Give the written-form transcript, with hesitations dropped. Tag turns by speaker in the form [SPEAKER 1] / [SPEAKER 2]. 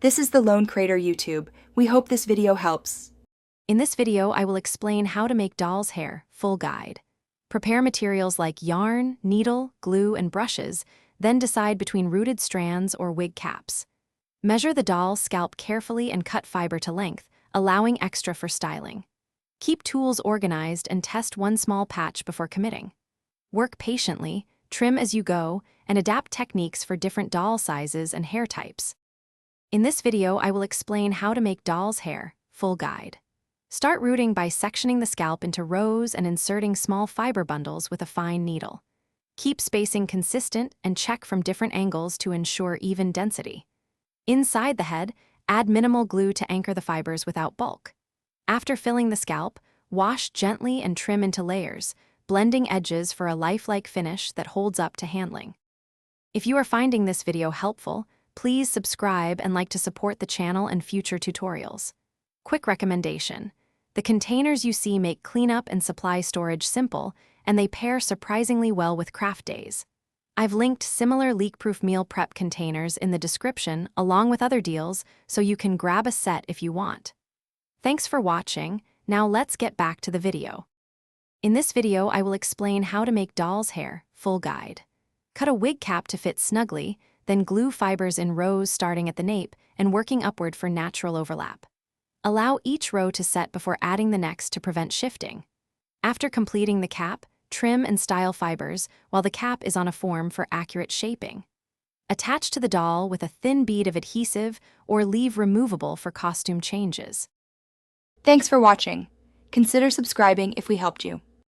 [SPEAKER 1] This is the Lone Crater YouTube. We hope this video helps.
[SPEAKER 2] In this video, I will explain how to make doll's hair, full guide. Prepare materials like yarn, needle, glue, and brushes, then decide between rooted strands or wig caps. Measure the doll's scalp carefully and cut fiber to length, allowing extra for styling. Keep tools organized and test one small patch before committing. Work patiently, trim as you go, and adapt techniques for different doll sizes and hair types. In this video, I will explain how to make doll's hair, full guide. Start rooting by sectioning the scalp into rows and inserting small fiber bundles with a fine needle. Keep spacing consistent and check from different angles to ensure even density. Inside the head, add minimal glue to anchor the fibers without bulk. After filling the scalp, wash gently and trim into layers, blending edges for a lifelike finish that holds up to handling. If you are finding this video helpful, please subscribe and like to support the channel and future tutorials. Quick recommendation: the containers you see make cleanup and supply storage simple, and they pair surprisingly well with craft days. I've linked similar leak-proof meal prep containers in the description along with other deals, so you can grab a set if you want. Thanks for watching. Now let's get back to the video. In this video, I will explain how to make doll's hair, full guide. Cut a wig cap to fit snugly, then glue fibers in rows starting at the nape and working upward for natural overlap. Allow each row to set before adding the next to prevent shifting. After completing the cap, trim and style fibers while the cap is on a form for accurate shaping. Attach to the doll with a thin bead of adhesive or leave removable for costume changes.
[SPEAKER 1] Thanks for watching. Consider subscribing if we helped you.